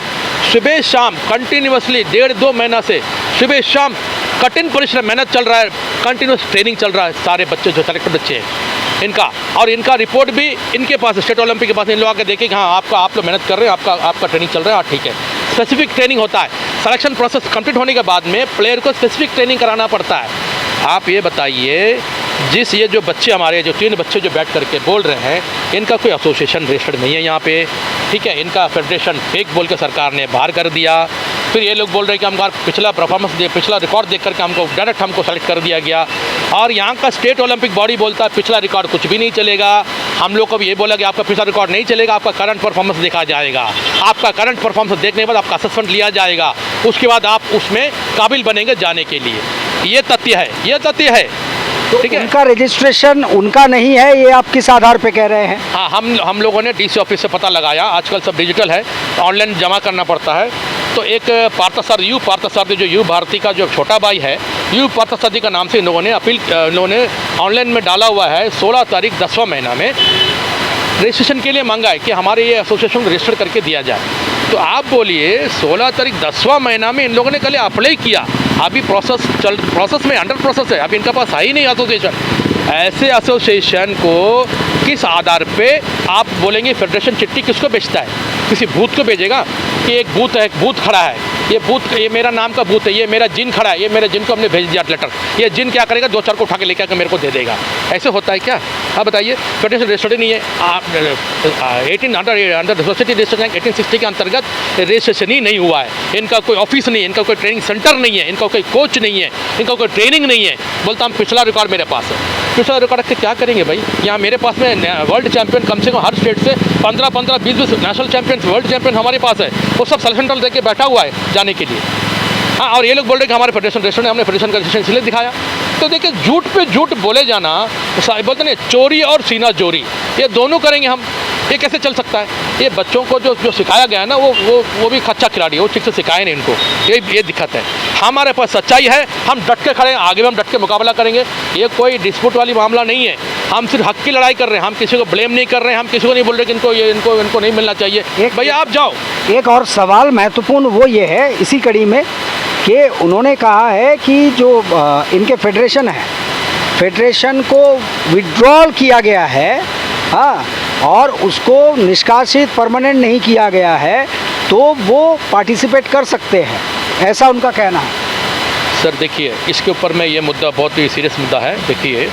सुबह शाम कंटिन्यूसली 1.5-2 महीना से सुबह शाम कठिन परिश्रम मेहनत चल रहा है, कंटिन्यूस ट्रेनिंग चल रहा है सारे बच्चे जो सेलेक्टेड बच्चे हैं इनका, और इनका रिपोर्ट भी इनके पास है, स्टेट ओलंपिक के पास। इन लोग आके देखें कि हाँ आप लोग मेहनत कर रहे हैं, आपका ट्रेनिंग चल रहा है, ठीक है। स्पेसिफिक ट्रेनिंग होता है, सिलेक्शन प्रोसेस कंप्लीट होने के बाद में प्लेयर को स्पेसिफिक ट्रेनिंग कराना पड़ता है। आप ये बताइए ये जो बच्चे हमारे जो 3 बच्चे जो बैठ करके बोल रहे हैं, इनका कोई एसोसिएशन रजिस्टर्ड नहीं है यहाँ पे, ठीक है। इनका फेडरेशन फेक बोल के सरकार ने बाहर कर दिया। फिर ये लोग बोल रहे हैं कि हमारा पिछला परफॉर्मेंस पिछला रिकॉर्ड देख करके हमको डायरेक्ट हमको सेलेक्ट कर दिया गया। और यहाँ का स्टेट ओलंपिक बॉडी बोलता है पिछला रिकॉर्ड कुछ भी नहीं चलेगा। हम लोग को भी ये बोला कि आपका पिछला रिकॉर्ड नहीं चलेगा, आपका करंट परफॉर्मेंस देखा जाएगा। आपका करंट परफॉर्मेंस देखने के बाद आपका असेसमेंट लिया जाएगा, उसके बाद आप उसमें काबिल बनेंगे जाने के लिए। ये तथ्य है, ठीक है। उनका रजिस्ट्रेशन उनका नहीं है, ये आप किस आधार पे कह रहे हैं? हाँ, हम लोगों ने डीसी ऑफिस से पता लगाया, आजकल सब डिजिटल है, ऑनलाइन जमा करना पड़ता है। तो एक पार्थसारथी जो यू भारती का जो छोटा भाई है, यू पार्थसारथी का नाम से इन लोगों ने ऑनलाइन में डाला हुआ है। 16 तारीख 10वां महीना में रजिस्ट्रेशन के लिए मांगा है कि हमारे ये एसोसिएशन को रजिस्टर करके दिया जाए। तो आप बोलिए 16 तारीख 10वां महीना में इन लोगों ने कल अप्लाई किया, अभी प्रोसेस में अंडर प्रोसेस है, अभी इनके पास है ही नहीं एसोसिएशन। ऐसे एसोसिएशन को किस आधार पे आप बोलेंगे फेडरेशन चिट्ठी किसको बेचता है? किसी बूथ को भेजेगा कि एक बूथ खड़ा है, ये मेरा नाम का बूथ है, ये मेरा जिन खड़ा है, ये मेरे जिन को हमने भेज दिया लेटर, ये जिन क्या करेगा 2-4 को उठा के लेकर मेरे को दे देगा। ऐसे होता है क्या? आप बताइए। फेडरेशन रजिस्टर्ड नहीं है, आप 18 अंडर सोसाइटी रजिस्ट्रेशन एक्ट 1860 के अंतर्गत रजिस्ट्रेशन ही नहीं हुआ है। इनका कोई ऑफिस नहीं है, इनका कोई ट्रेनिंग सेंटर नहीं है, इनका कोई कोच नहीं है, इनका कोई ट्रेनिंग नहीं है। बोलता हम पिछला रिकॉर्ड मेरे पास है। पिछला रिकॉर्ड रख के क्या करेंगे भाई? यहाँ मेरे पास में वर्ल्ड चैंपियन कम से कम हर स्टेट से 15-15, 20-20 नेशनल चैंपियन, वर्ल्ड चैंपियन हमारे पास है, वो सब सिलेक्शन दे के बैठा हुआ है जाने के लिए। हाँ, और ये लोग बोल रहे हैं कि हमारे फेडरेशन रजिस्टर ने, हमने फेडरेशन का रजिस्ट्रेशन इसलिए दिखाया। तो देखिए, झूठ पे झूठ बोले जाना, बोलते नहीं चोरी और सीना चोरी, ये दोनों करेंगे हम, ये कैसे चल सकता है? ये बच्चों को जो सिखाया गया है ना, वो भी कच्चा खिलाड़ी है, वो ठीक से सिखाए नहीं इनको, ये दिक्कत है। हमारे पास सच्चाई है, हम डट के खड़े हैं, आगे में हम डट के मुकाबला करेंगे। ये कोई डिस्प्यूट वाली मामला नहीं है, हम सिर्फ हक की लड़ाई कर रहे हैं, हम किसी को ब्लेम नहीं कर रहे हैं, हम किसी को नहीं बोल रहे कि इनको नहीं मिलना चाहिए। भैया आप जाओ। एक और सवाल महत्वपूर्ण वो ये है इसी कड़ी में कि उन्होंने कहा है कि जो इनके फेडरेशन है, फेडरेशन को विड्रॉल किया गया है, हाँ, और उसको निष्कासित परमानेंट नहीं किया गया है, तो वो पार्टिसिपेट कर सकते हैं, ऐसा उनका कहना है। सर देखिए, इसके ऊपर में ये मुद्दा बहुत ही सीरियस मुद्दा है। देखिए,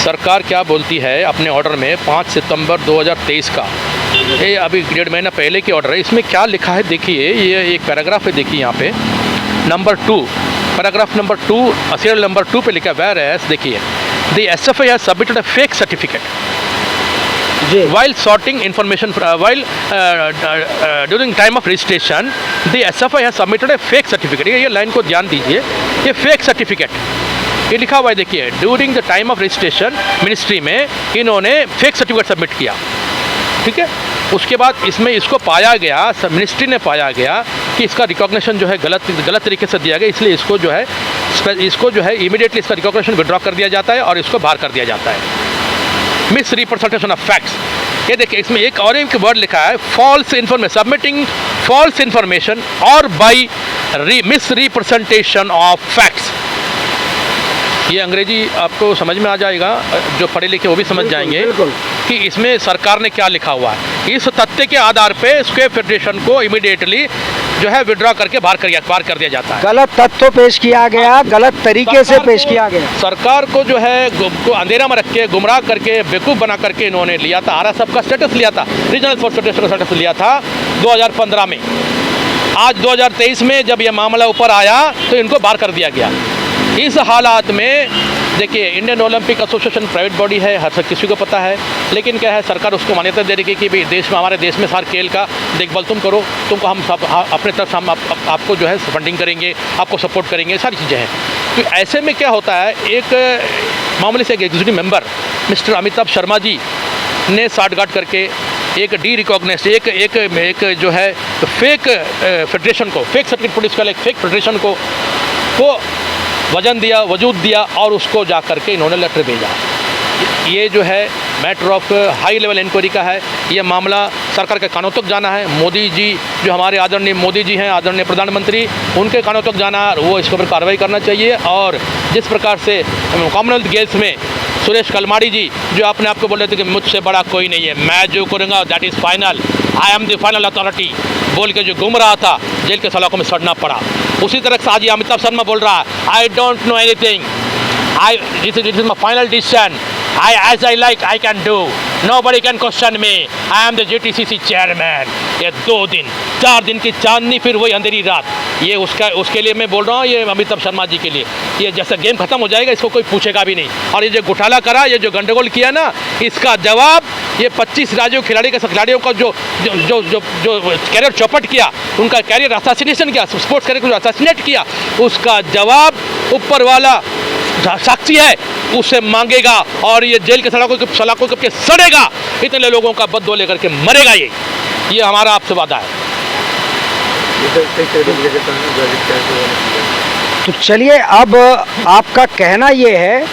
सरकार क्या बोलती है अपने ऑर्डर में 5 सितंबर 2023 का, ये अभी 1.5 महीना पहले के ऑर्डर है, इसमें क्या लिखा है देखिए, ये एक पैराग्राफ है, देखिए यहाँ पे number 2, paragraph number 2, serial number 2 पे लिखा है, वेयर एज देखिए, the SFI has submitted a fake certificate while sorting information during time of registration, the SFI has submitted a fake certificate। ये लाइन को ध्यान दीजिए, ये फेक सर्टिफिकेट ये लिखा हुआ है, देखिए, during the time of registration ministry में इन्होंने फेक सर्टिफिकेट सबमिट किया, ठीक है। उसके बाद इसको पाया गया, मिनिस्ट्री ने पाया गया कि इसका रिकॉग्निशन जो है गलत तरीके से दिया गया, इसलिए इसको जो है इमीडिएटली इसका रिकॉग्निशन विड्रॉ कर दिया जाता है और इसको बाहर कर दिया जाता है। मिस रिप्रेजेंटेशन ऑफ फैक्ट्स, ये देखिए, इसमें एक और एक वर्ड लिखा है, false information, submitting false information और by misrepresentation of facts. ये अंग्रेजी आपको समझ में आ जाएगा, जो पढ़े लिखे वो भी समझ जाएंगे कि इसमें सरकार ने क्या लिखा हुआ है। इस तथ्य के आधार पे इसके फेडरेशन को इमीडिएटली जो है विड्रॉ करके बाहर कर दिया जाता है। गलत तथ्य पेश किया गया, गलत तरीके से पेश किया गया। सरकार को जो है अंधेरा में रख के, गुमराह करके, बेवकूफ़ बना करके इन्होंने लिया था, RSF का स्टेटस लिया था, रीजनल स्पोर्ट्स फेडरेशन का स्टेटस लिया था 2015 में। आज 2023 में जब यह मामला ऊपर आया तो इनको बाहर कर दिया गया। इस हालात में देखिए, Indian Olympic association private body है, हर किसी को पता है, लेकिन क्या है, सरकार उसको मान्यता दे रही है कि भाई देश में, हमारे देश में सारे खेल का देखभाल तुम करो, तुमको हम सब अपने तरफ से हम आपको जो है फंडिंग करेंगे, आपको सपोर्ट करेंगे, सारी चीज़ें हैं। तो ऐसे में क्या होता है, एक मामले से एक executive member mister Amitabh Sharma ji ने साठगांठ करके एक डी रिकॉग्नाइज एक जो है फेक फेडरेशन को, फेक सर्टिफिकेट प्रोड्यूस कर, एक फेक फेडरेशन को वो वजन दिया, वजूद दिया और उसको जा करके इन्होंने लेटर भेजा। ये जो है matter of high level inquiry का है। ये मामला सरकार के कानों तक जाना है। मोदी जी, जो हमारे आदरणीय मोदी जी हैं, आदरणीय प्रधानमंत्री, उनके कानों तक जाना है, वो इसके ऊपर कार्रवाई करना चाहिए। और जिस प्रकार से कॉमनवेल्थ गेम्स में सुरेश कलमाड़ी जी जो अपने आप को बोल रहे थे कि मुझसे बड़ा कोई नहीं है, मैं जो करूँगा that is final, I am the final authority, बोल के जो घूम रहा था, जेल के सलाखों में सड़ना पड़ा। उसी तरह से आज अमिताभ शर्मा बोल रहा है, I don't know anything, this is my final decision, as I like I can do, nobody can question me, I am the GTCC chairman। ये 2 दिन 4 दिन की चांदनी, फिर वही अंधेरी रात, ये उसके लिए मैं बोल रहा हूँ, ये अमिताभ शर्मा जी के लिए। ये जैसा गेम खत्म हो जाएगा इसको कोई पूछेगा भी नहीं। और ये जो घोटाला करा, ये जो गंडगोल किया ना, इसका जवाब ये 25 राज्यों खिलाड़ियों का जो कैरियर चौपट किया, उनका कैरियर असैसिनेशन किया, स्पोर्ट्स कैरियर को असैसिनेट किया, उसका जवाब ऊपर वाला साक्षी है उससे मांगेगा। और ये जेल के सलाखों के सड़ेगा, इतने लोगों का बददुआ लेकर के मरेगा। ये हमारा आपसे वादा है। तो चलिए, अब आपका कहना ये है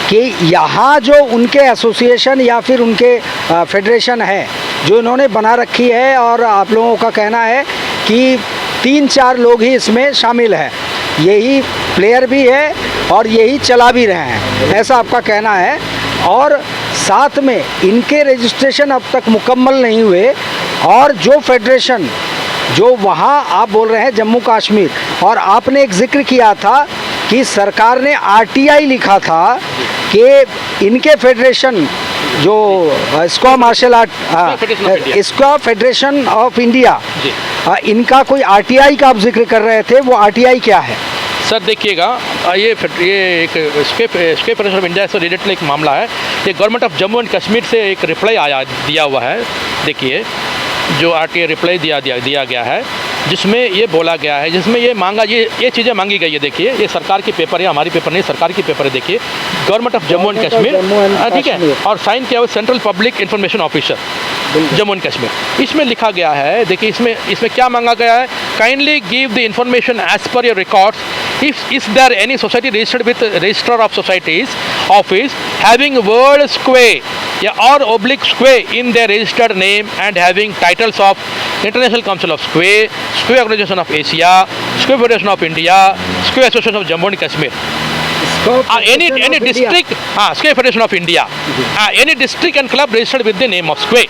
कि यहाँ जो उनके एसोसिएशन या फिर उनके फेडरेशन है जो इन्होंने बना रखी है, और आप लोगों का कहना है कि 3-4 लोग ही इसमें शामिल हैं, यही प्लेयर भी है और यही चला भी रहे हैं, ऐसा आपका कहना है। और साथ में इनके रजिस्ट्रेशन अब तक मुकम्मल नहीं हुए, और जो फेडरेशन जो वहाँ आप बोल रहे हैं जम्मू कश्मीर, और आपने एक जिक्र किया था कि सरकार ने RTI लिखा था कि इनके फेडरेशन जो Sqay martial art, Sqay federation of India, इनका कोई RTI का आप जिक्र कर रहे थे, वो RTI क्या है? सर देखिएगा, ये एक स्केप फेडरेशन ऑफ इंडिया से रिलेटेड एक मामला है। ये government of Jammu and Kashmir से एक रिप्लाई दिया हुआ है। देखिए, जो RTI रिप्लाई दिया गया है, जिसमें ये बोला गया है, जिसमें ये मांगा, ये चीज़ें मांगी गई है। देखिए, ये सरकार की पेपर है, हमारी पेपर नहीं, सरकार की पेपर है। देखिए, government of Jammu and Kashmir, ठीक है, और साइन किया हुआ central public information officer Jammu and Kashmir. इसमें लिखा गया है, देखिए इसमें क्या मांगा गया है, kindly give the information as per your records if there any society registered with register of societies office having word Sqay या और oblique square in their registered name and having titles of International Council of Square, Square Organization of Asia, Square Federation of India, Square Association of Jammu and Kashmir, any district, Square Federation of India, any district and club registered with the name of Square।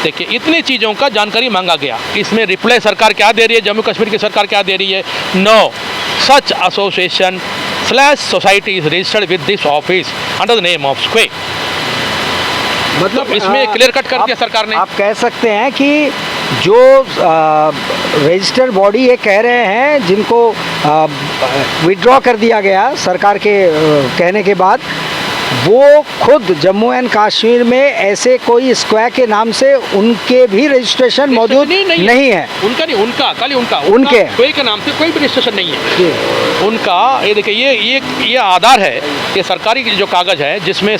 देखिए, इतनी चीज़ों का जानकारी मांगा गया। इसमें reply सरकार क्या दे रही है, जम्मू कश्मीर की सरकार क्या दे रही है, no such association / society is registered with this office under the name of Sqay. मतलब इसमें क्लियर कट कर दिया सरकार ने। आप कह सकते हैं कि जो रजिस्टर्ड बॉडी ये कह रहे हैं, जिनको विड्रॉ कर दिया गया सरकार के कहने के बाद, वो खुद जम्मू एंड कश्मीर में ऐसे कोई स्क्वायर के नाम से उनके भी रजिस्ट्रेशन मौजूद नहीं है। उनका नहीं, उनका खाली उनके कोई के नाम से कोई भी रजिस्ट्रेशन नहीं है उनका। ये देखिए, ये आधार है, ये सरकारी जो कागज़ है जिसमें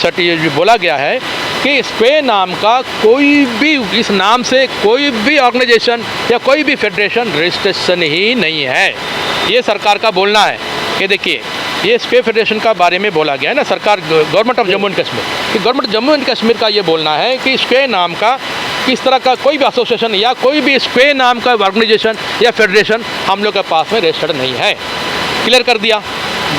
बोला गया है कि स्क्वे नाम का कोई भी, इस नाम से कोई भी ऑर्गेनाइजेशन या कोई भी फेडरेशन रजिस्ट्रेशन ही नहीं है। ये सरकार का बोलना है। ये देखिए, ये स्क्वे फेडरेशन का बारे में बोला गया है ना, सरकार, government of Jammu and Kashmir, कि गवर्नमेंट जम्मू एंड कश्मीर का ये बोलना है कि स्क्वे नाम का इस तरह का कोई भी एसोसिएशन या कोई भी स्क्वे नाम का ऑर्गेनाइजेशन या फेडरेशन हम लोग के पास में रजिस्टर्ड नहीं है। क्लियर कर दिया।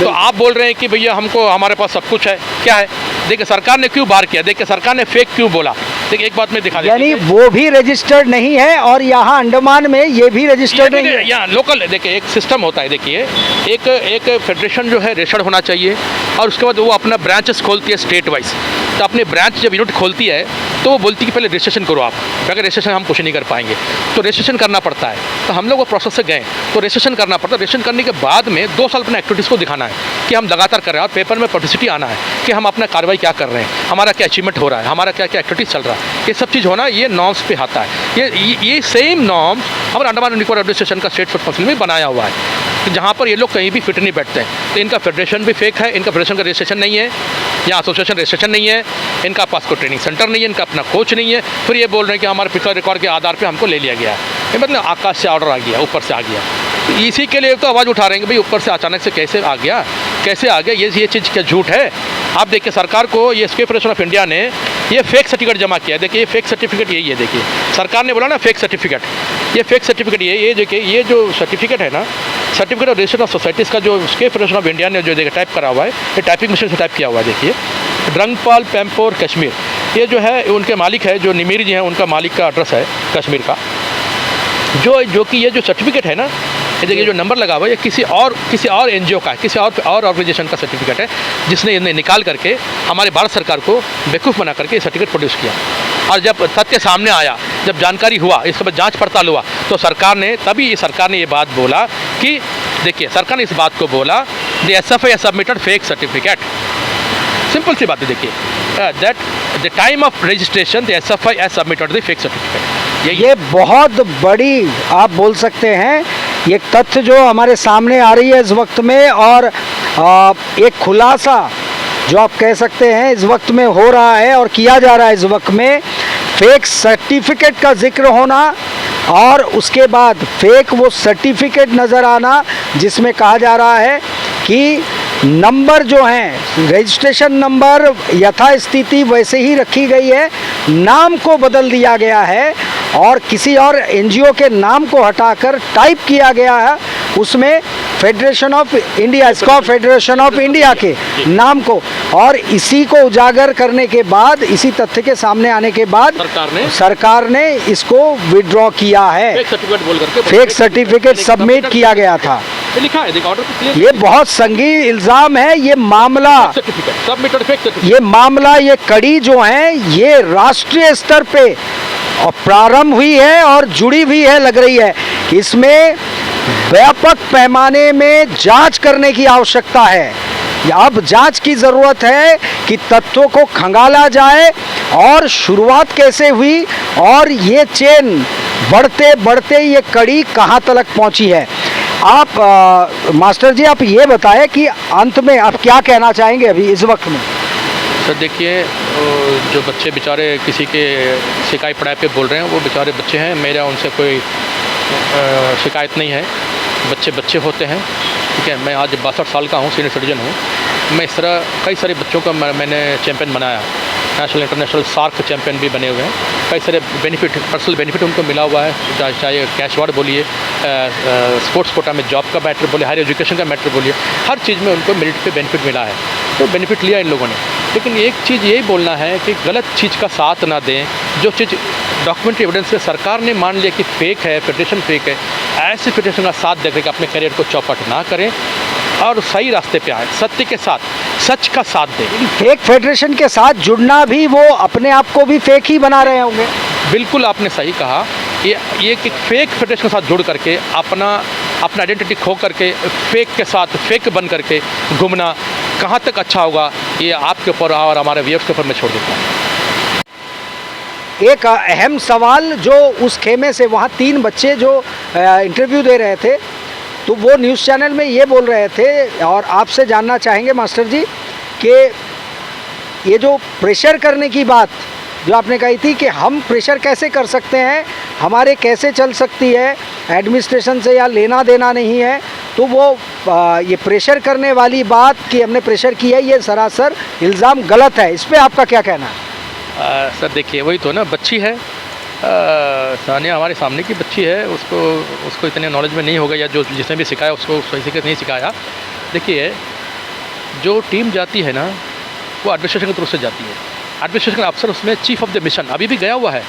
तो आप बोल रहे हैं कि भैया हमारे पास सब कुछ है, क्या है? देखिए, सरकार ने क्यों बाहर किया, देखिए सरकार ने फेक क्यों बोला। देखिए, एक बात मैं दिखा देता हूं, यानी वो भी रजिस्टर्ड नहीं है और यहाँ अंडमान में ये भी रजिस्टर्ड नहीं है। यहाँ लोकल, देखिए एक सिस्टम होता है। देखिए, एक फेडरेशन जो है रजिस्टर्ड होना चाहिए, और उसके बाद वो अपना ब्रांचेस खोलती है स्टेट वाइज। तो अपने ब्रांच जब यूनिट खोलती है तो वो बोलती है कि पहले रजिस्ट्रेशन करो आप, अगर रजिस्ट्रेशन हम कुछ नहीं कर पाएंगे तो रजिस्ट्रेशन करना पड़ता है। तो हम लोग वो प्रोसेस से गए तो रजिस्ट्रेशन करना पड़ता है। रजिस्ट्रेशन करने के बाद में 2 साल अपने एक्टिविटीज़ को दिखाना है कि हम लगातार कर रहे हैं और पेपर में पब्लिसिटी आना है कि हम अपना कार्रवाई क्या कर रहे हैं, हमारा क्या अचीवमेंट हो रहा है, हमारा क्या क्या एक्टिविटीज़ चल रहा है, ये सब चीज़ होना ये नॉर्म्स पे आता है। ये सेम नॉर्म्स हमारे अंडमान एंड निकोबार एडमिनिस्ट्रेशन का स्टेट फूड काउंसिल में बनाया हुआ है, जहाँ पर ये लोग कहीं भी फिट नहीं बैठते हैं। तो इनका फेडरेशन भी फेक है, इनका फेडरेशन का रजिस्ट्रेशन नहीं है या एसोसिएशन रजिस्ट्रेशन नहीं है, इनका पास कोई ट्रेनिंग सेंटर नहीं है, इनका अपना कोच नहीं है। फिर ये बोल रहे हैं कि हमारे पिछले रिकॉर्ड के आधार पे हमको ले लिया गया है। ये मतलब आकाश से ऑर्डर आ गया, ऊपर से आ गया। तो इसी के लिए तो आवाज़ उठा रहे हैं कि भाई ऊपर से अचानक से कैसे आ गया, कैसे आ गया, ये चीज़ क्या झूठ है। आप देखिए सरकार को ये स्केप फेडरेशन ऑफ इंडिया ने ये फेक सर्टिफिकेट जमा किया है। देखिए ये फेक सर्टिफिकेट यही है, देखिए सरकार ने बोला ना फेक सर्टिफिकेट, ये फेक सर्टिफिकेट ये देखिए ये जो सर्टिफिकेट है ना, certificate of registration of societies का जो स्केप फेडरेशन ऑफ इंडिया ने जो देखिए टाइप करा हुआ है, ये टाइपिंग मशीन से टाइप किया हुआ है। देखिए ड्रंगपाल पैम्पोर कश्मीर, ये जो है उनके मालिक है, जो निमीर जी हैं उनका मालिक का एड्रेस है कश्मीर का। जो कि ये जो सर्टिफिकेट है ना, ये देखिए जो नंबर लगा हुआ है, ये किसी और एनजीओ का है, किसी और ऑर्गेनाइजेशन का सर्टिफिकेट है, जिसने इन्हें निकाल करके हमारे भारत सरकार को बेवकूफ़ बना करके ये सर्टिफिकेट प्रोड्यूस किया। और जब तथ्य सामने आया, जब जानकारी हुआ, इसके बाद जांच पड़ताल हुआ, तो सरकार ने ये बात बोला कि देखिए सरकार ने इस बात को बोला the SFI submitted fake certificate. Simple सी बात है, देखिए that the time of registration the SFI has submitted the fake certificate. ये बहुत बड़ी आप बोल सकते हैं ये तथ्य जो हमारे सामने आ रही है इस वक्त में, और एक खुलासा जो आप कह सकते हैं इस वक्त में हो रहा है और किया जा रहा है इस वक्त में, फेक सर्टिफिकेट का जिक्र होना और उसके बाद फेक वो सर्टिफिकेट नज़र आना जिसमें कहा जा रहा है कि नंबर जो हैं रजिस्ट्रेशन नंबर यथास्थिति वैसे ही रखी गई है, नाम को बदल दिया गया है और किसी और एनजीओ के नाम को हटाकर टाइप किया गया है उसमें federation of India, scope federation of India के नाम को। और इसी को उजागर करने के बाद, इसी तथ्य के सामने आने के बाद सरकार ने इसको विड्रॉ किया है, फेक सर्टिफिकेट सबमिट किया गया था। लिखा है, देखो ऑर्डर, ये बहुत संगीन इल्ज़ाम है। ये मामला ये कड़ी जो है ये राष्ट्रीय स्तर पे और प्रारंभ हुई है और जुड़ी हुई है, लग रही है। इसमें व्यापक पैमाने में जांच करने की आवश्यकता है। अब जांच की ज़रूरत है कि तथ्यों को खंगाला जाए और शुरुआत कैसे हुई और ये चेन बढ़ते बढ़ते ये कड़ी कहाँ तक पहुँची है। आप मास्टर जी आप ये बताएं कि अंत में आप क्या कहना चाहेंगे अभी इस वक्त में। सर देखिए जो बच्चे बेचारे किसी के शिकायत पढ़ाई पे बोल रहे हैं, वो बेचारे बच्चे हैं, मेरा उनसे कोई शिकायत नहीं है। बच्चे होते हैं, ठीक है। मैं आज 62 साल का हूँ, सीनियर सिटीजन हूँ। मैं इस तरह कई सारे बच्चों का मैंने चैम्पियन बनाया, नेशनल इंटरनेशनल सार्क चैम्पियन भी बने हुए हैं। कई सारे बेनिफिट, पर्सनल बेनिफिट उनको मिला हुआ है, चाहे कैश अवार्ड बोलिए, स्पोर्ट्स कोटा में जॉब का मैटर बोलिए, हायर एजुकेशन का मैटर बोलिए, हर चीज़ में उनको मेरिट पे बेनिफिट मिला है। तो बेनिफिट लिया इन लोगों ने। लेकिन एक चीज़ यही बोलना है कि गलत चीज़ का साथ ना दें। जो चीज़ डॉक्यूमेंट्री एविडेंस से सरकार ने मान लिया कि फेक है, फेडरेशन फेक है, ऐसे फेडरेशन का साथ देकर के अपने करियर को चौपट ना करें और सही रास्ते पे आए, सत्य के साथ, सच का साथ दें। फेक फेडरेशन के साथ जुड़ना भी वो अपने आप को भी फेक ही बना रहे होंगे। बिल्कुल आपने सही कहा। ये कि फेक फेडरेशन के साथ जुड़ करके अपना आइडेंटिटी खो करके फेक के साथ फेक बन करके घूमना कहाँ तक अच्छा होगा, ये आपके ऊपर और हमारे व्यूअर्स के ऊपर मैं छोड़ देता हूँ। एक अहम सवाल जो उस खेमे से, वहाँ 3 बच्चे जो इंटरव्यू दे रहे थे, तो वो न्यूज़ चैनल में ये बोल रहे थे और आपसे जानना चाहेंगे मास्टर जी कि ये जो प्रेशर करने की बात जो आपने कही थी कि हम प्रेशर कैसे कर सकते हैं, हमारे कैसे चल सकती है, एडमिनिस्ट्रेशन से या लेना देना नहीं है, तो वो ये प्रेशर करने वाली बात कि हमने प्रेशर किया है, ये सरासर इल्ज़ाम गलत है। इस पर आपका क्या कहना है? सर देखिए वही तो ना, बच्ची है, सानिया हमारे सामने की बच्ची है, उसको इतने नॉलेज में नहीं होगा, या जो जिसने भी सिखाया उसको सही से नहीं सिखाया। देखिए जो टीम जाती है ना, वो एडमिनिस्ट्रेशन की तरफ से जाती है। एडमिनिस्ट्रेशन अफसर उसमें चीफ ऑफ द मिशन अभी भी गया हुआ है।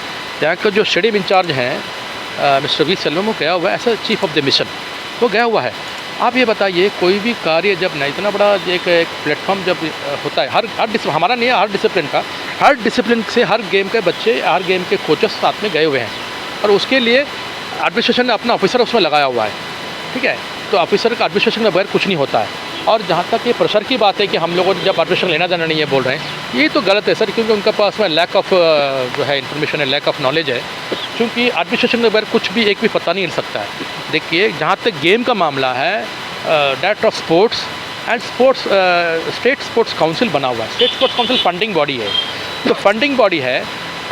यहाँ का जो स्टेडियम इंचार्ज हैं मिस्टर वी सेल्वम, वो गया हुआ है, ऐसा चीफ ऑफ द मिशन वो गया हुआ है। आप ये बताइए, कोई भी कार्य जब नहीं, इतना बड़ा एक प्लेटफॉर्म जब होता है, हमारा नहीं है, हर डिसिप्लिन का, हर डिसिप्लिन से हर गेम के बच्चे, हर गेम के कोचेस साथ में गए हुए हैं, और उसके लिए एडमिनिस्ट्रेशन ने अपना ऑफिसर उसमें लगाया हुआ है, ठीक है। तो ऑफिसर का एडमिनिस्ट्रेशन के बगैर कुछ नहीं होता है। और जहाँ तक ये प्रेशर की बात है कि हम लोगों ने जब एडमिशन लेना देना नहीं है बोल रहे हैं, ये तो गलत है सर, क्योंकि उनके पास में लैक ऑफ जो है इन्फॉर्मेशन है, लैक ऑफ नॉलेज है, क्योंकि एडमिनिस्ट्रेशन के बगैर कुछ भी एक भी पता नहीं मिल सकता है। देखिए, जहाँ तक गेम का मामला है, director of sports and state sports council बना हुआ है। State sports council funding body है, तो फंडिंग बॉडी है।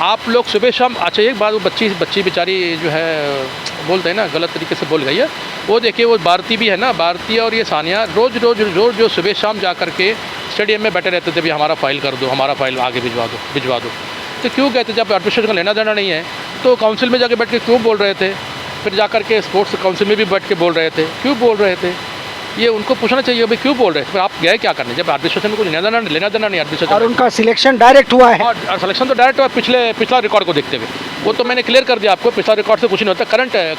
आप लोग सुबह शाम, अच्छा एक बात, वो बच्ची बेचारी जो है बोलते हैं ना, गलत तरीके से बोल गई है, वो देखिए, वो भारती भी है ना, भारती और ये सानिया रोज़ जो सुबह शाम जा करके स्टेडियम में बैठे रहते थे, भी हमारा फाइल कर दो, हमारा फाइल आगे भिजवा दो। तो क्यों कहते, जब एडमिनिस्ट्रेशन का लेना देना नहीं है तो काउंसिल में जाके बैठ के क्यों बोल रहे थे? फिर जा करके स्पोर्ट्स काउंसिल में भी बैठ के बोल रहे थे, क्यों बोल रहे थे? ये उनको पूछना चाहिए, भाई क्यों बोल रहे हैं? फिर आप गए क्या करने, जब एडमिनिस्ट्रेशन में कुछ लेना देना नहीं एडमिनिस्ट्रेशन, और उनका सिलेक्शन डायरेक्ट हुआ है। और सिलेक्शन तो डायरेक्ट हुआ पिछला रिकॉर्ड को देखते हुए। वो तो मैंने क्लियर कर दिया आपको, पिछला रिकॉर्ड से कुछ नहीं होता,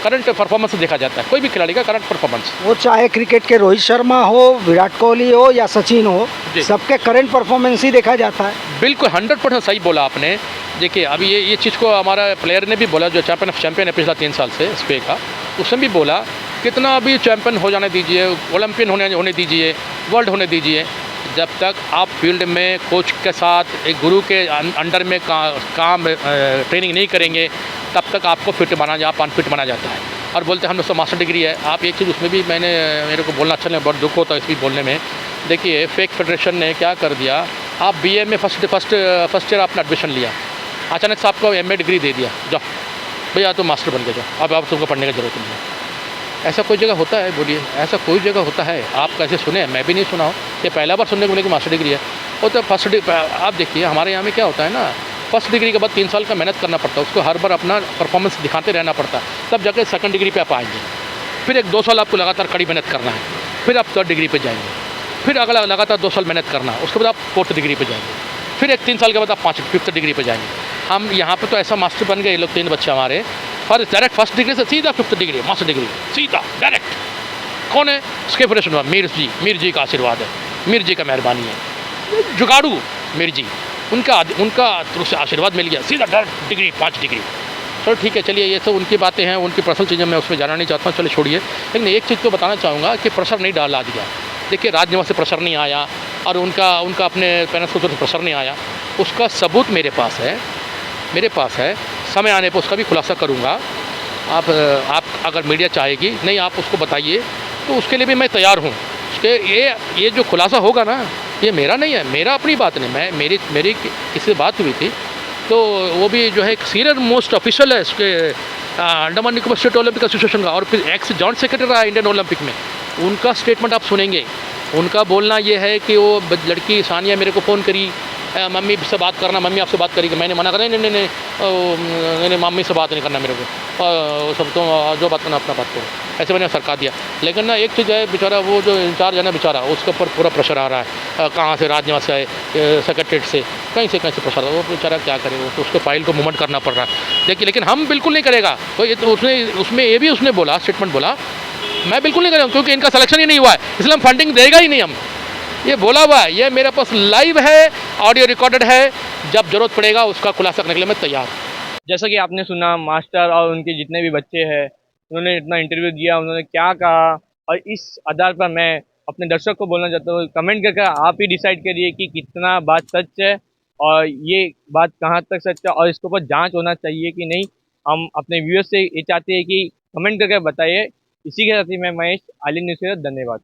करंट परफॉर्मेंस देखा जाता है, कोई भी खिलाड़ी का करंट परफॉर्मेंस। वो चाहे क्रिकेट के रोहित शर्मा हो, विराट कोहली हो या सचिन हो, सबके करंट परफॉर्मेंस ही देखा जाता है। बिल्कुल 100% सही बोला आपने। देखिए, अभी ये चीज़ को हमारा प्लेयर ने भी बोला, जो चैंपियन है पिछला 3 साल से स्पे का, उसने भी बोला कितना अभी चैंपियन हो जाने दीजिए, ओलंपियन होने दीजिए, वर्ल्ड होने दीजिए, जब तक आप फील्ड में कोच के साथ एक गुरु के अंडर में काम ट्रेनिंग नहीं करेंगे, तब तक आपको अनफिट माना जाता है। और बोलते हैं हम लोग तो मास्टर डिग्री है। आप एक चीज़ उसमें भी मेरे को बोलना अच्छा नहीं, बहुत दुख होता है इसमें बोलने में। देखिए, फेक फेडरेशन ने क्या कर दिया, आप बीए में फर्स्ट ईयर आपने एडमिशन लिया, अचानक से आपको एमए डिग्री दे दिया, जाओ भैया तो मास्टर बन के जाओ, अब तुमको पढ़ने की जरूरत नहीं है। ऐसा कोई जगह होता है? बोलिए, ऐसा कोई जगह होता है? आप कैसे सुने? मैं भी नहीं सुना हूँ, ये पहला बार सुनने को मिले कि मास्टर डिग्री है। वो तो आप देखिए, हमारे यहाँ में क्या होता है ना, फर्स्ट डिग्री के बाद 3 साल का मेहनत करना पड़ता है, उसको हर बार अपना परफॉर्मेंस दिखाते रहना पड़ता है, तब जाकर सेकंड डिग्री पे आप आएंगे। फिर 1-2 साल आपको लगातार कड़ी मेहनत करना है, फिर आप 3rd डिग्री पे जाएंगे, फिर अगला लगातार 2 साल मेहनत करना है, उसके बाद आप 4th डिग्री पे जाएंगे, फिर 3 साल के बाद आप 5th डिग्री पे जाएंगे। हम यहाँ पे तो ऐसा मास्टर बन गए, ये लोग 3 बच्चे हमारे, डायरेक्ट फर्स्ट डिग्री से सीधा 5th डिग्री मास्टर डिग्री, सीधा डायरेक्ट। कौन है? उसके फेडरेशन हुआ मीर जी का आशीर्वाद है, मीर जी का मेहरबानी है, जुगाड़ू मीर जी, उनका आशीर्वाद मिल गया, सीधा डायरेक्ट डिग्री 5 डिग्री। चलो ठीक है, चलिए, ये सब उनकी बातें हैं, उनकी पर्सनल चीज़ें, मैं उसमें जाना नहीं चाहता हूँ, चलिए छोड़िए। लेकिन एक चीज़ तो बताना चाहूँगा कि प्रेशर नहीं डाला दिया। देखिए, राजनिवास से प्रेशर नहीं आया और उनका अपने पेरेंट्स को प्रेशर नहीं आया, उसका सबूत मेरे पास है। समय आने पर उसका भी खुलासा करूँगा। आप अगर मीडिया चाहेगी, नहीं आप उसको बताइए, तो उसके लिए भी मैं तैयार हूँ। उसके ये जो खुलासा होगा ना, ये मेरा नहीं है, मेरा अपनी बात नहीं, मेरी किसी से बात हुई थी, तो वो भी जो है एक सीनियर मोस्ट ऑफिशियल है उसके Andaman Nicobar state Olympic association का, और फिर एक्स जॉइंट सेक्रेटरी रहा इंडियन ओलंपिक में। उनका स्टेटमेंट आप सुनेंगे। उनका बोलना ये है कि वो लड़की सानिया मेरे को फ़ोन करी, मम्मी से बात करना, मम्मी आपसे बात करेगी। मैंने मना करा, नहीं, मम्मी से बात नहीं करना मेरे को, सब तो जो बात करना अपना बात करो, ऐसे मैंने सरका दिया। लेकिन ना एक चीज़ है, बेचारा वो जो इंचार्ज है ना बेचारा, उसके ऊपर पूरा प्रेशर आ रहा है, कहाँ से, राजनिवास से, सेक्रेटरीट से, कहीं से प्रेशर आ रहा है। वो बेचारा क्या करे, वो तो उसके फाइल को मूवमेंट करना पड़ रहा है। देखिए, लेकिन हम बिल्कुल नहीं करेगा। तो ये तो उसमें ये भी उसने बोला, स्टेटमेंट बोला, मैं बिल्कुल नहीं करूँगा, क्योंकि इनका सिलेक्शन ही नहीं हुआ है, इसलिए हम फंडिंग देगा ही नहीं। हम ये बोला हुआ है, ये मेरे पास लाइव है, ऑडियो रिकॉर्डेड है, जब जरूरत पड़ेगा उसका खुलासा करने के लिए मैं तैयार हूँ। जैसा कि आपने सुना, मास्टर और उनके जितने भी बच्चे हैं, उन्होंने इतना इंटरव्यू दिया, उन्होंने क्या कहा, और इस आधार पर मैं अपने दर्शक को बोलना चाहता हूँ, कमेंट करके आप ही डिसाइड करिए कि कितना बात सच है और ये बात कहाँ तक सच है, और इसके ऊपर जांच होना चाहिए कि नहीं। हम अपने व्यूअर्स से ये चाहते हैं कि कमेंट करके बताइए। इसी के साथ ही मैं महेश, आलिम न्यूज़, धन्यवाद।